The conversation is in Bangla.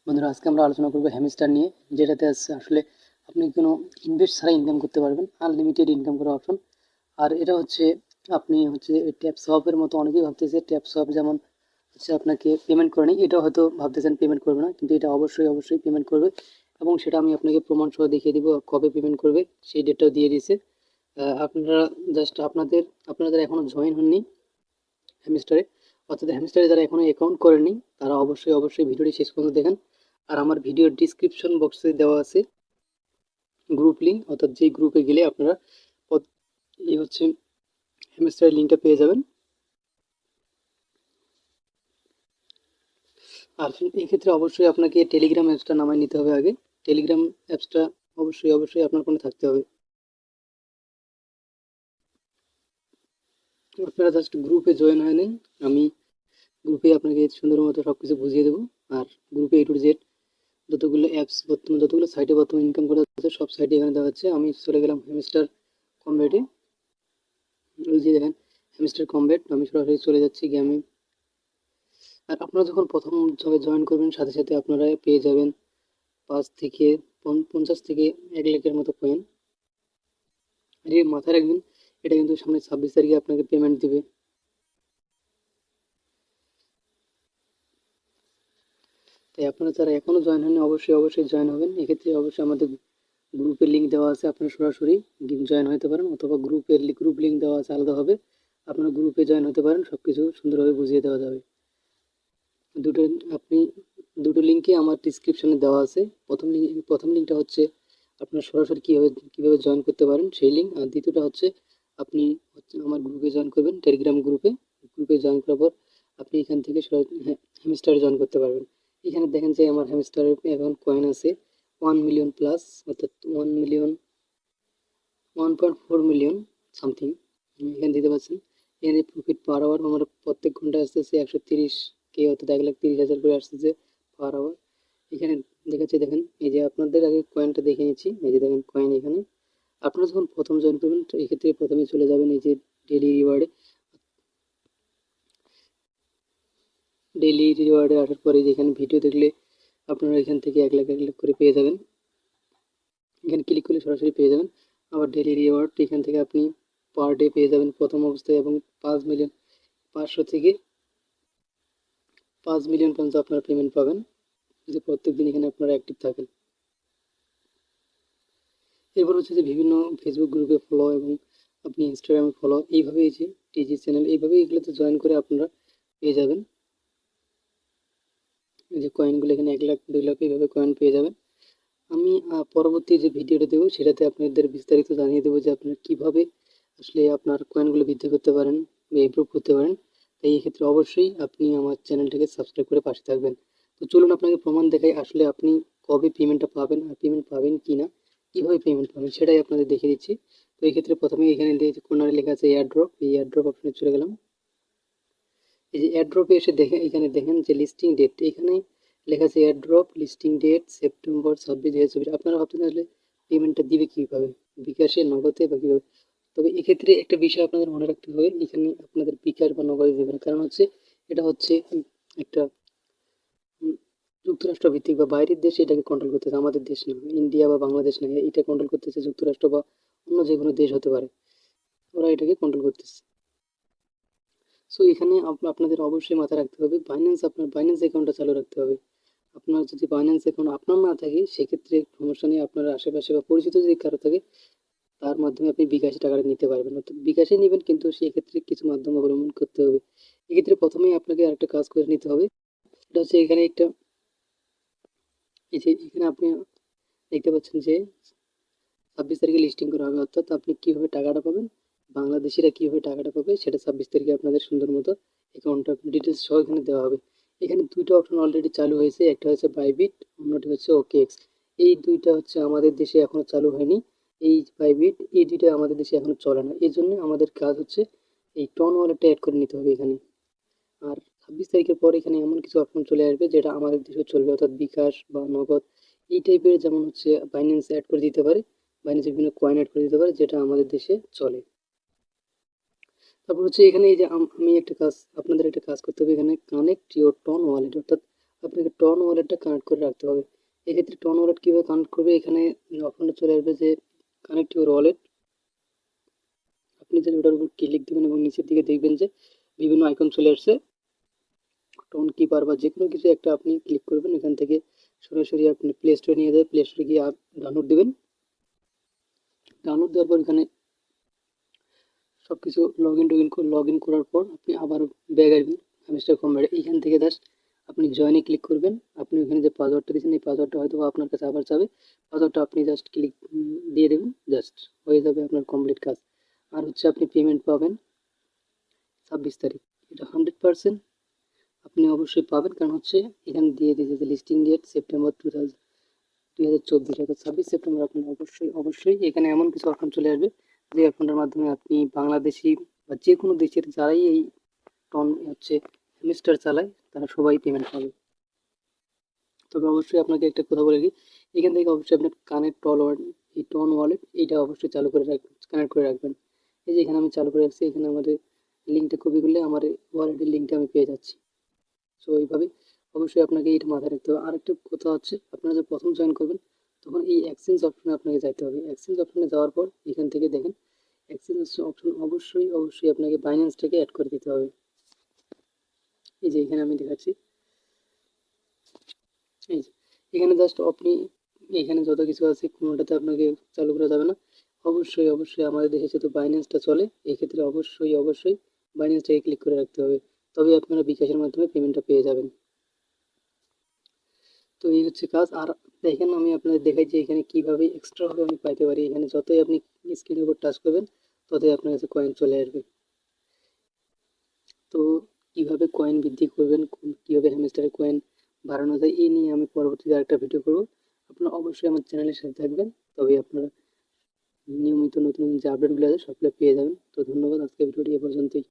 বন্ধুরা, আজকে আমরা আলোচনা করবো হ্যামস্টার নিয়ে, যেটাতে আছে আসলে আপনি কোনো ইনভেস্ট ছাড়া ইনকাম করতে পারবেন, আনলিমিটেড ইনকাম করার অপশন। আর এটা হচ্ছে আপনি হচ্ছে ট্যাপ সোয়াপের মতো, অনেকেই ভাবতেছে ট্যাপ সোয়াপ যেমন হচ্ছে আপনাকে পেমেন্ট করে নেই, এটা হয়তো ভাবতেছেন পেমেন্ট করবে না, কিন্তু এটা অবশ্যই অবশ্যই পেমেন্ট করবে। এবং সেটা আমি আপনাকে প্রমাণ সহ দেখিয়ে দিব কবে পেমেন্ট করবে, সেই ডেটটাও দিয়ে দিয়েছে। আপনারা জাস্ট আপনারা এখনো জয়েন হননি হ্যামস্টারে, অর্থাৎ হ্যামস্টারে যারা এখনো অ্যাকাউন্ট করেননি, তারা অবশ্যই অবশ্যই ভিডিওটি শেষ পর্যন্ত দেখেন। আর আমার ভিডিওর ডিসক্রিপশন বক্সে দেওয়া আছে গ্রুপ লিঙ্ক, অর্থাৎ যেই গ্রুপে গেলে আপনারা এই হচ্ছে হ্যামস্টারের লিঙ্কটা পেয়ে যাবেন। আর এই ক্ষেত্রে অবশ্যই আপনাকে টেলিগ্রাম অ্যাপসটা নামায় নিতে হবে আগে। টেলিগ্রাম অ্যাপসটা অবশ্যই অবশ্যই আপনার ফোনে থাকতে হবে। আপনারা জাস্ট গ্রুপে জয়েন হয়ে নিন, আমি গ্রুপে আপনাকে সুন্দর মতো সব কিছু বুঝিয়ে দেবো। আর গ্রুপে A to Z যতগুলো অ্যাপস বর্তমানে, যতগুলো সাইটে বর্তমানে ইনকাম করা যাচ্ছে, সব সাইটে এখানে দেওয়া হচ্ছে। আমি চলে গেলাম হ্যামস্টার কমবেটে। ওই যে দেখেন হ্যামস্টার কমবেট, আমি সরাসরি চলে যাচ্ছি গেমে। আর আপনারা যখন প্রথম জয়েন করবেন, সাথে সাথে আপনারা পেয়ে যাবেন 50 থেকে 1 লাখের মতো কয়েন। আর এই মাথায় রাখবেন, এটা কিন্তু সামনে 26 তারিখে আপনাকে পেমেন্ট দিবে। তাই আপনারা যারা এখনো জয়েন হননি, অবশ্যই অবশ্যই জয়েন হবেন। এক্ষেত্রে অবশ্যই আমাদের গ্রুপের লিঙ্ক দেওয়া আছে, আপনারা সরাসরি জয়েন হতে পারেন, অথবা গ্রুপ লিঙ্ক দেওয়া আছে আলাদাভাবে, আপনারা গ্রুপে জয়েন হতে পারেন, সব কিছু সুন্দরভাবে বুঝিয়ে দেওয়া যাবে। দুটো আপনি দুটো লিঙ্কই আমার ডিসক্রিপশনে দেওয়া আছে। প্রথম লিঙ্কটা হচ্ছে আপনার সরাসরি কীভাবে জয়েন করতে পারেন সেই লিঙ্ক, আর দ্বিতীয়টা হচ্ছে আপনি আমার গ্রুপে জয়েন করবেন, টেলিগ্রাম গ্রুপে জয়েন করার পর আপনি এখান থেকে হ্যামস্টারে জয়েন করতে পারবেন। এখানে দেখেন যে আমার হ্যামস্টারে এখন কয়েন আছে 1 মিলিয়ন প্লাস, অর্থাৎ 1.4 মিলিয়ন সামথিং এখানে দিতে পারছেন। এখানে প্রফিট পার আওয়ার আমার প্রত্যেক ঘন্টায় আসতেছে 130K, অর্থাৎ 1,30,000 করে আসতেছে পার আওয়ার। এখানে দেখাচ্ছে, দেখেন এই যে আপনাদের আগে কয়েনটা দেখে নিচ্ছি। এই যে দেখেন কয়েন এখানে। আপনারা যখন প্রথম জয়েন করবেন, তো এক্ষেত্রে প্রথমে চলে যাবেন এই যে ডেইলি রিওয়ার্ডে। আসার পরে যেখানে ভিডিও দেখলে আপনারা এখান থেকে 1 লাখ করে পেয়ে যাবেন। এখানে ক্লিক করলে সরাসরি পেয়ে যাবেন। আবার ডেইলি রিওয়ার্ড, এখান থেকে আপনি পার ডে পেয়ে যাবেন প্রথম অবস্থায়, এবং 500 থেকে 5 মিলিয়ন পর্যন্ত আপনারা পেমেন্ট পাবেন যদি প্রত্যেক দিন এখানে আপনারা অ্যাক্টিভ থাকেন। এরপর হচ্ছে যে বিভিন্ন ফেসবুক গ্রুপে ফলো, এবং আপনি ইনস্টাগ্রামে ফলো, এইভাবে এই যে টিজি চ্যানেল, এইভাবে এগুলোতে জয়েন করে আপনারা পেয়ে যাবেন এই যে কয়েনগুলো। এখানে 1 লাখ 2 লাখ এইভাবে কয়েন পেয়ে যাবেন। আমি পরবর্তী যে ভিডিওটা দেবো, সেটাতে আপনাদের বিস্তারিত জানিয়ে দেবো যে আপনারা কীভাবে আসলে আপনার কয়েনগুলো বৃদ্ধি করতে পারেন বা ইমপ্রুভ করতে পারেন। তাই এই ক্ষেত্রে অবশ্যই আপনি আমার চ্যানেলটাকে সাবস্ক্রাইব করে পাশে থাকবেন। তো চলুন আপনাকে প্রমাণ দেখাই আসলে আপনি কবে পেমেন্টটা পাবেন, আর পেমেন্ট পাবেন কি না, কীভাবে পেমেন্ট পাবেন সেটাই আপনাদের দেখিয়ে দিচ্ছি। তো এই ক্ষেত্রে প্রথমে এখানে কর্নারে লেখা আছে এয়ারড্রপ, এই এয়ারড্রপ অপশনে চলে গেলাম। এই যে এয়ারড্রপে এসে দেখেন, এখানে দেখেন যে লিস্টিং ডেট, এখানে লেখা আছে এয়ারড্রপ লিস্টিং ডেট সেপ্টেম্বর 26, 2024। আপনারা ভাবছেন আসলে পেমেন্টটা দিবে কীভাবে, বিকাশে, নগদে বা কীভাবে? তবে এক্ষেত্রে একটা বিষয় আপনাদের মনে রাখতে হবে, এখানে আপনাদের বিকাশ বা নগদে দেবেন, কারণ হচ্ছে এটা হচ্ছে একটা যুক্তরাষ্ট্র ভিত্তিক বা বাইরের দেশে এটাকে কন্ট্রোল করতেছে, আমাদের দেশ না, ইন্ডিয়া বা বাংলাদেশ না, এটা কন্ট্রোল করতেছে যুক্তরাষ্ট্র বা অন্য যে কোনো দেশ হতে পারে, ওরা এটাকে কন্ট্রোল করতেছে। সো এখানে আপনাদের অবশ্যই মাথায় রাখতে হবে আপনার বাইন্যান্স অ্যাকাউন্টটা চালু রাখতে হবে। আপনার যদি বাইন্যান্স অ্যাকাউন্ট আপনার না থাকে, সেক্ষেত্রে সমস্যা নেই, আপনার আশেপাশে বা পরিচিত যদি কারো থাকে, তার মাধ্যমে আপনি বিকাশে টাকাটা নিতে পারবেন, অর্থাৎ বিকাশে নেবেন, কিন্তু সেক্ষেত্রে কিছু মাধ্যম অবলম্বন করতে হবে। এক্ষেত্রে প্রথমেই আপনাকে আরেকটা কাজ করে নিতে হবে, সেটা হচ্ছে এখানে এই যে এখানে আপনি দেখতে পাচ্ছেন যে 26 তারিখে লিস্টিং করা হবে, অর্থাৎ আপনি কীভাবে টাকাটা পাবেন, বাংলাদেশিরা কীভাবে টাকাটা পাবে, সেটা 26 তারিখে আপনাদের সুন্দর মতো অ্যাকাউন্টটা ডিটেলস সহ এখানে দেওয়া হবে। এখানে দুইটা অপশন অলরেডি চালু হয়েছে, একটা হচ্ছে বাইবিট, অন্যটি হচ্ছে ওকেএক্স। এই দুইটা হচ্ছে আমাদের দেশে এখনো চালু হয়নি। এই বাইবিট, এই দুইটা আমাদের দেশে এখনো চলে না, এই জন্য আমাদের কাজ হচ্ছে এই টন ওয়ালেটটা অ্যাড করে নিতে হবে এখানে। আর 26 তারিখের পর এখানে এমন কিছু অপশন চলে আসবে যেটা আমাদের দেশে চলবে, অর্থাৎ বিকাশ বা নগদ এই টাইপের, যেমন হচ্ছে বাইন্যান্স অ্যাড করে দিতে পারে, বাইন্যান্সে বিভিন্ন কয়েন অ্যাড করে দিতে পারে, যেটা আমাদের দেশে চলে। তারপর হচ্ছে এখানে এই যে আমি আপনাদের একটা কাজ করতে হবে, এখানে কানেক্ট ইউর টন ওয়ালেট, অর্থাৎ আপনাকে টন ওয়ালেটটা কানেক্ট করে রাখতে হবে। এক্ষেত্রে টন ওয়ালেট কীভাবে কানেক্ট করবে, এখানে অপশনটা চলে আসবে যে কানেক্ট ইউর ওয়ালেট। আপনি যদি ওটার উপর ক্লিক দেবেন এবং নিচের দিকে দেখবেন যে বিভিন্ন আইকন চলে আসছে, টন কিপার বা যে কোনো কিছু একটা আপনি ক্লিক করবেন। এখান থেকে সরাসরি আপনি প্লে স্টোরে নিয়ে যাবে, প্লে স্টোরে গিয়ে অ্যাপ ডাউনলোড দেবেন। ডাউনলোড দেওয়ার পর এখানে সব কিছু লগ ইন করার পর আপনি আবার ব্যাক আসবেন হ্যামস্টার কম্বাইন্ড। এইখান থেকে জাস্ট আপনি জয়েনে ক্লিক করবেন। আপনি ওখানে যে পাসওয়ার্ডটা দিয়েছেন এই পাসওয়ার্ডটা হয়তো আপনার কাছে আবার যাবে, পাসওয়ার্ডটা আপনি জাস্ট ক্লিক দিয়ে দেবেন, জাস্ট হয়ে যাবে আপনার কমপ্লিট কাজ। আর হচ্ছে আপনি পেমেন্ট পাবেন 26 তারিখ, এটা 100% আপনি অবশ্যই পাবেন, কারণ হচ্ছে এখানে দিয়ে দিয়েছে যে লিস্টিং ডেট সেপ্টেম্বর 2024, অর্থাৎ 26 সেপ্টেম্বর। আপনি অবশ্যই এখানে এমন কিছু অপশন চলে আসবে যে অপশনটার মাধ্যমে আপনি বাংলাদেশি বা যে কোনো দেশের যারাই এই টন হচ্ছে হ্যামস্টার চালায় তারা সবাই পেমেন্ট পাবে। তবে অবশ্যই আপনাকে একটা কথা বলে দিই, এখান থেকে অবশ্যই আপনার কানেক্ট টল ওয়ালেট, এই টন ওয়ালেট এইটা অবশ্যই চালু করে রাখবেন, কানেক্ট করে রাখবেন। এই যে এখানে আমি চালু করে রাখছি, এখানে আমাদের লিঙ্কটা কপি করলে আমার ওয়ালেটের লিঙ্কটা আমি পেয়ে যাচ্ছি। সো এইভাবে অবশ্যই আপনাকে এটা মাথায় রাখতে হবে। আরেকটা কথা হচ্ছে, আপনারা যে প্রথম জয়েন করবেন তখন এই এক্সচেঞ্জ অপশনে আপনাকে যাইতে হবে। এক্সচেঞ্জ অপশনে যাওয়ার পর এখান থেকে দেখেন এক্সচেঞ্জ অপশন অবশ্যই আপনাকে বাইন্যান্সটাকে অ্যাড করে দিতে হবে। এই যে এখানে আমি দেখাচ্ছি, এই যে এখানে জাস্ট আপনি এখানে যত কিছু আছে কোনোটাতে আপনাকে চালু করা যাবে না। অবশ্যই আমাদের দেশে যেহেতু বাইন্যান্সটা চলে, এক্ষেত্রে অবশ্যই বাইন্যান্সটাকে ক্লিক করে রাখতে হবে, তবে আপনারা বিকাশের মাধ্যমে পেমেন্টটা পেয়ে যাবেন। তো এই হচ্ছে কাজ। আর দেখেন আমি আপনাদের দেখাই যে এখানে কীভাবে এক্সট্রাভাবে আমি পাইতে পারি। এখানে যতই আপনি স্ক্রিনের উপর টাচ করবেন ততই আপনার কাছে কয়েন চলে আসবে। তো কীভাবে কয়েন বৃদ্ধি করবেন, কীভাবে হ্যামস্টারে কয়েন বাড়ানো যায়, এই নিয়ে আমি পরবর্তীতে আরেকটা ভিডিও করব। আপনারা অবশ্যই আমার চ্যানেলের সাথে থাকবেন, তবে আপনারা নিয়মিত নতুন যে আপডেটগুলো আছে সবগুলো পেয়ে যাবেন। তো ধন্যবাদ, আজকের ভিডিওটি এ পর্যন্তই।